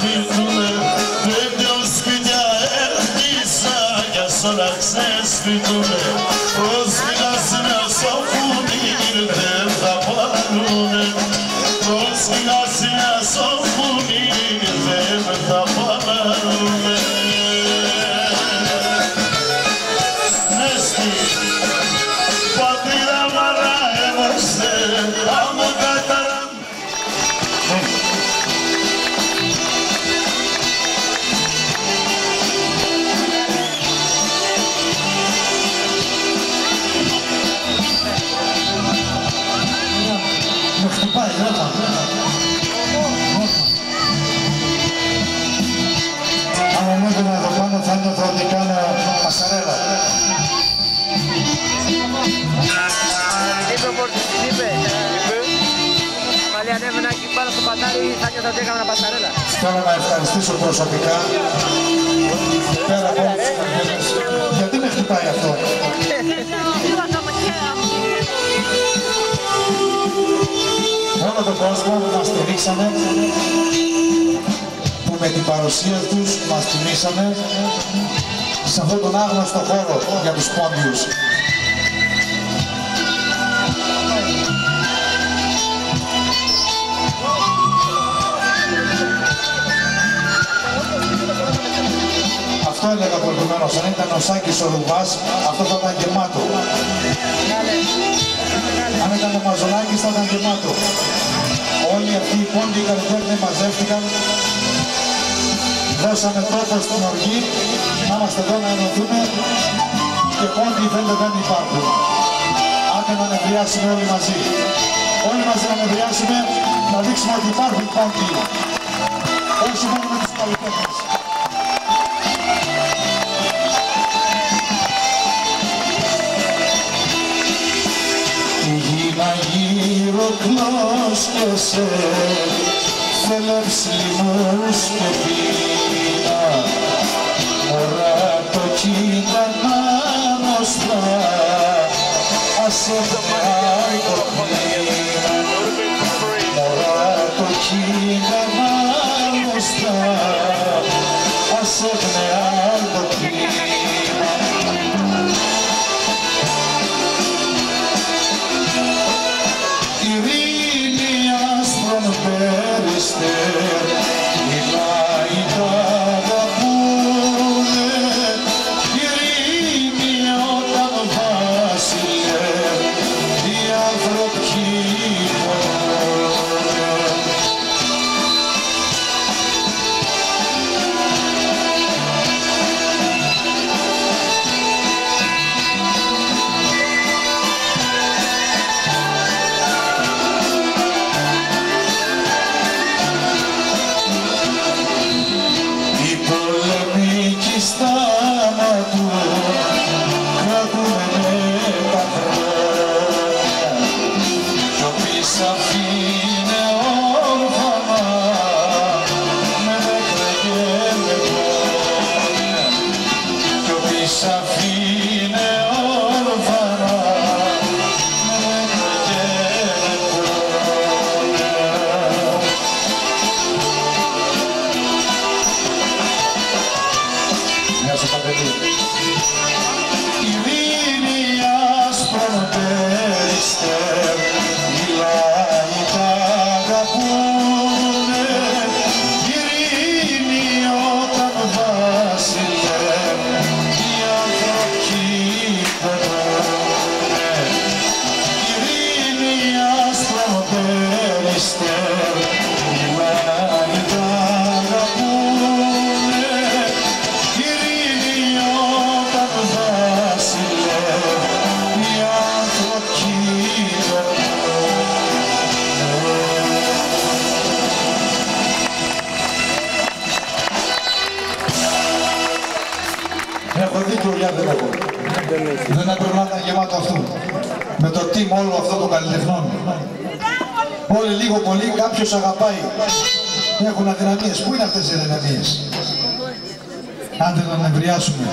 ξεσπιτούνε, με δυο σπίτια έρχισα για σ' όλα ξεσπιτούνε. Πρόσφυγα σημαία σοφούνι δεν θα πάρουνε, πρόσφυγα σημαία σοφούνι δεν θα πάρουνε. Νέστη, πατρίδα μαρά έμορσε, άμμο καταρά. Με χτυπάει, ρότα. Άμα μου έδωνα εδώ πάνω θα νιώθω ότι κάνω πασαρέλα. Είπε, πάλι ανέβαινα εκεί πάνω στο πατάρι, θα νιώθω ότι έκανα πασαρέλα. Θέλω να ευχαριστήσω προσωπικά, πέρα από όλες τις καρδιές. Γιατί με χτυπάει αυτό? Όλο τον κόσμο που μας στηρίξανε, που με την παρουσία τους μας τιμήσανε σε αυτόν τον άγνωστο χώρο για τους πόντιους. Αυτό έλεγα προηγουμένως, αν ήταν ο Σάκης ο Ρουβάς, αυτό θα ήταν γεμάτο. Αν ήταν ο Μαζονάκης θα ήταν γεμάτο. Όλοι αυτοί οι πόντιοι καλλιτέχνες μαζεύτηκαν, δώσαμε τόπο στην οργή, να είμαστε εδώ να ενωθούμε και πόντιοι φαίνεται δεν υπάρχουν. Άντε να νευριάσουμε όλοι μαζί. Όλοι μαζί να νευριάσουμε, να δείξουμε ότι υπάρχουν πόντιοι. Όχι μόνο με τους καλλιτέχνες. Η γη να γύρω κλώσκεσαι, θέλεψ λιμούς και πίνα, μωρά το κοίτανα νοστά, ας έφτιαει το πίνα, μωρά το κοίτανα νοστά, ας έφτιαει το πίνα. Περιστέρ, οι λαοί τα αγαπούνε, ειρήνη όταν βασιλεύει, οι άνθρωποι πονούν. Δεν έπρεπε να ήταν γεμάτο αυτό. Με το team όλο αυτό των καλλιτεχνών. Όλοι λίγο πολύ κάποιος αγαπάει. Έχουν αδυναμίες. Πού είναι αυτές οι αδυναμίες? Άντε να νευριάσουμε.